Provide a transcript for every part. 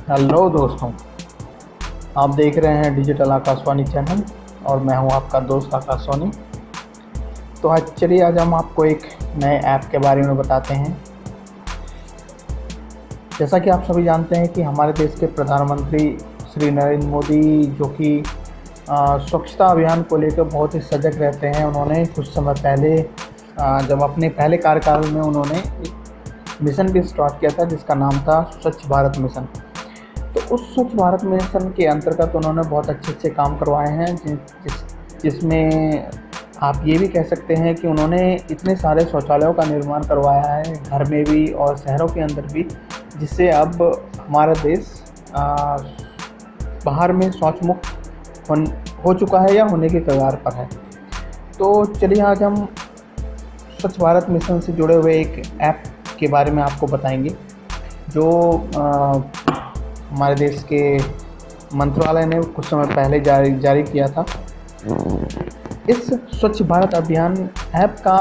Hello दोस्तों, आप देख रहे हैं डिजिटल आकाशवाणी चैनल और मैं हूं आपका दोस्त आकाशवाणी। तो आज हम आपको एक नए ऐप के बारे में बताते हैं। जैसा कि आप सभी जानते हैं कि हमारे देश के प्रधानमंत्री श्री नरेंद्र मोदी जो कि स्वच्छता अभियान को लेकर बहुत ही सजग रहते हैं। उन्होंने कुछ समय पहले जब अपने पहले कार्यकाल में उन्होंने एक मिशन भी स्टार्ट किया था जिसका नाम था स्वच्छ भारत मिशन। तो उस स्वच्छ भारत मिशन के अंतर्गत उन्होंने बहुत अच्छे काम करवाए हैं जिसमें आप ये भी कह सकते हैं कि उन्होंने इतने सारे शौचालयों का निर्माण करवाया है, घर में भी और शहरों के अंदर भी, जिससे अब हमारा देश बाहर में शौच मुक्त हो चुका है या होने के कगार पर है। तो चलिए आज हम स्वच्छ भारत मिशन से जुड़े हुए एक ऐप के बारे में आपको बताएंगे जो हमारे देश के मंत्रालय ने कुछ समय पहले जारी किया था। इस स्वच्छ भारत अभियान ऐप का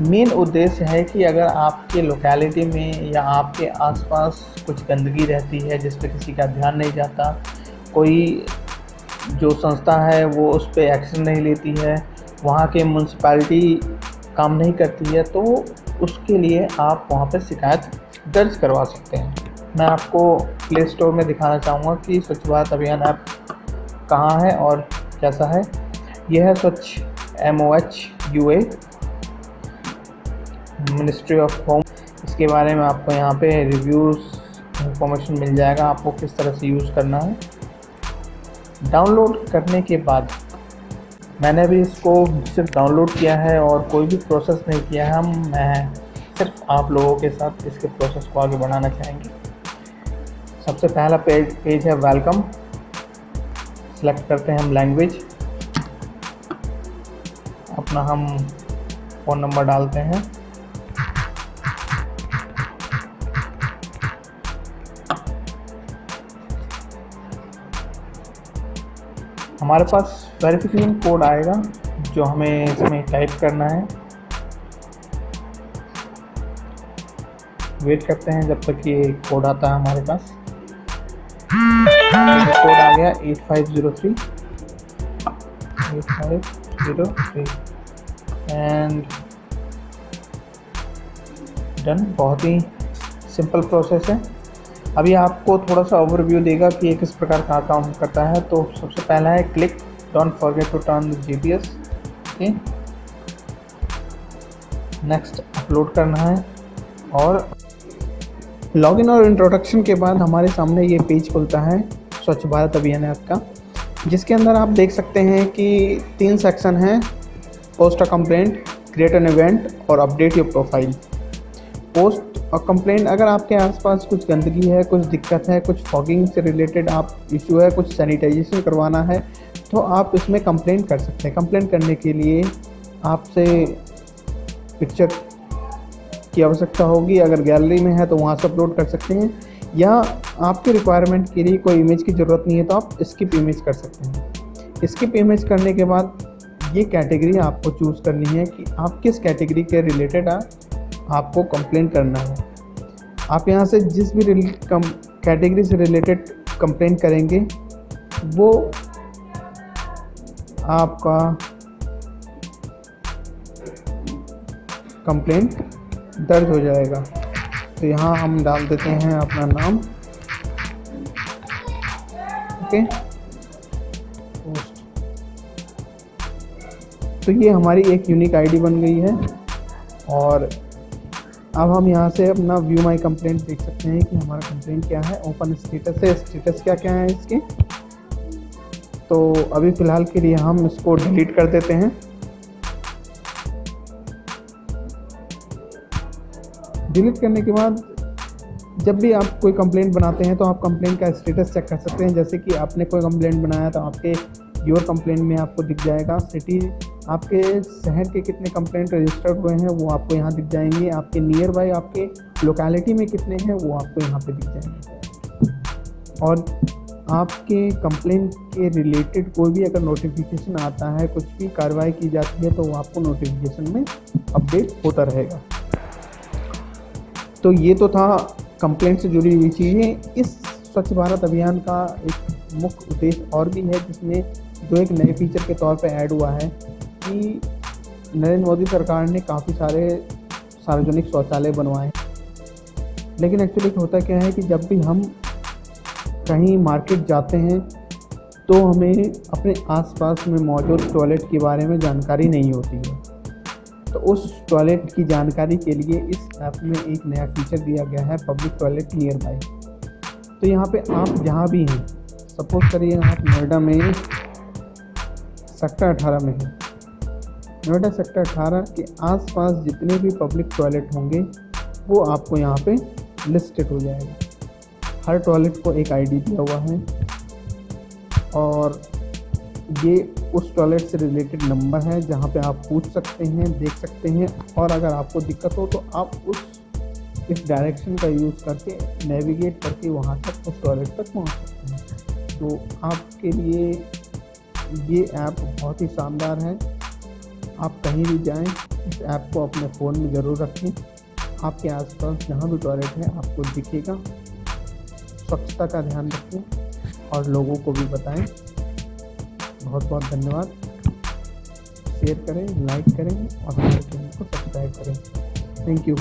मेन उद्देश्य है कि अगर आपके लोकेलिटी में या आपके आसपास कुछ गंदगी रहती है जिस पर किसी का ध्यान नहीं जाता, कोई जो संस्था है वो उस पर एक्शन नहीं लेती है, वहाँ के म्यूनसिपैलिटी काम नहीं करती है, तो उसके लिए आप वहाँ पर शिकायत दर्ज करवा सकते हैं। मैं आपको प्ले स्टोर में दिखाना चाहूँगा कि स्वच्छ भारत अभियान ऐप कहाँ है और कैसा है। यह है स्वच्छ MOHUA, मिनिस्ट्री ऑफ होम। इसके बारे में आपको यहाँ पे रिव्यूज़ इंफॉर्मेशन मिल जाएगा, आपको किस तरह से यूज़ करना है। डाउनलोड करने के बाद मैंने भी इसको सिर्फ डाउनलोड किया है और कोई भी प्रोसेस नहीं किया है। मैं सिर्फ आप लोगों के साथ इसके प्रोसेस को आगे बढ़ाना चाहेंगे। सबसे पहला पेज है वेलकम। सेलेक्ट करते हैं हम लैंग्वेज, अपना हम फ़ोन नंबर डालते हैं। हमारे पास वेरिफिकेशन कोड आएगा जो हमें इसमें टाइप करना है। वेट करते हैं जब तक ये कोड आता है हमारे पास। कोड आ गया 8503 एंड डन। बहुत ही सिंपल प्रोसेस है। अभी आपको थोड़ा सा ओवरव्यू देगा कि ये किस प्रकार का काम करता है। तो सबसे पहला है click, don't forget to turn the GPS। Okay, next upload करना है और लॉगिन और इंट्रोडक्शन के बाद हमारे सामने ये पेज खुलता है स्वच्छ भारत अभियान ऐप का, जिसके अंदर आप देख सकते हैं कि 3 सेक्शन हैं: post a complaint, create an event और update your profile. Post a complaint, अगर आपके आसपास कुछ गंदगी है, कुछ दिक्कत है, कुछ फॉगिंग से रिलेटेड आप इशू है, कुछ सैनिटाइजेशन करवाना है, तो आप इसमें कंप्लेंट कर सकते हैं। कंप्लेंट करने के लिए आपसे पिक्चर की आवश्यकता होगी। अगर गैलरी में है तो वहाँ से अपलोड कर सकते हैं, या आपके रिक्वायरमेंट के लिए कोई इमेज की ज़रूरत नहीं है तो आप स्किप इमेज कर सकते हैं। स्किप इमेज करने के बाद ये कैटेगरी आपको चूज़ करनी है कि आप किस कैटेगरी के रिलेटेड आपको कंप्लेंट करना है। आप यहाँ से जिस भी कैटेगरी से रिलेटेड कंप्लेंट करेंगे वो आपका कंप्लेंट दर्ज हो जाएगा। तो यहाँ हम डाल देते हैं अपना नाम। ओके, तो ये हमारी एक यूनिक आईडी बन गई है। और अब हम यहाँ से अपना व्यू माई कंप्लेंट देख सकते हैं कि हमारा कंप्लेंट क्या है। ओपन स्टेटस है, स्टेटस क्या क्या है इसके। तो अभी फ़िलहाल के लिए हम इसको डिलीट कर देते हैं। डिलीट करने के बाद जब भी आप कोई कंप्लेंट बनाते हैं तो आप कंप्लेंट का स्टेटस चेक कर सकते हैं। जैसे कि आपने कोई कंप्लेंट बनाया तो आपके योर कंप्लेंट में आपको दिख जाएगा सिटी, आपके शहर के कितने कंप्लेंट रजिस्टर्ड हुए हैं वो आपको यहाँ दिख जाएंगे। आपके नियर बाय आपके लोकेलिटी में कितने हैं वो आपको यहाँ पे दिख जाएंगे। और आपके कंप्लेंट के रिलेटेड कोई भी अगर नोटिफिकेशन आता है, कुछ भी कार्रवाई की जाती है, तो वो आपको नोटिफिकेशन में अपडेट होता रहेगा। तो ये तो था कंप्लेंट से जुड़ी हुई चीज़ें। इस स्वच्छ भारत अभियान का एक मुख्य उद्देश्य और भी है, जिसमें जो एक नए फीचर के तौर पे ऐड हुआ है कि नरेंद्र मोदी सरकार ने काफ़ी सारे सार्वजनिक शौचालय बनवाए। लेकिन एक्चुअली होता क्या है कि जब भी हम कहीं मार्केट जाते हैं तो हमें अपने आसपास में मौजूद टॉयलेट के बारे में जानकारी नहीं होती है। तो उस टॉयलेट की जानकारी के लिए इस ऐप में एक नया फीचर दिया गया है, पब्लिक टॉयलेट नियर बाय। तो यहाँ पे आप जहाँ भी हैं, सपोज करिए आप नोएडा में सेक्टर 18 में हैं, नोएडा सेक्टर 18 के आसपास जितने भी पब्लिक टॉयलेट होंगे वो आपको यहाँ पे लिस्टेड हो जाएगा। हर टॉयलेट को एक आईडी दिया हुआ है और ये उस टॉयलेट से रिलेटेड नंबर है जहाँ पे आप पूछ सकते हैं, देख सकते हैं, और अगर आपको दिक्कत हो तो आप इस डायरेक्शन का यूज़ करके नेविगेट करके वहाँ तक उस टॉयलेट तक पहुँच सकते हैं। तो आपके लिए ये ऐप बहुत ही शानदार है। आप कहीं भी जाएं, इस ऐप को अपने फ़ोन में ज़रूर रखें। आपके आसपास जहाँ भी टॉयलेट है आपको दिखेगा। स्वच्छता का ध्यान रखें और लोगों को भी बताएं। बहुत बहुत धन्यवाद। शेयर करें, लाइक करें और हमारे चैनल को सब्सक्राइब करें। Thank you.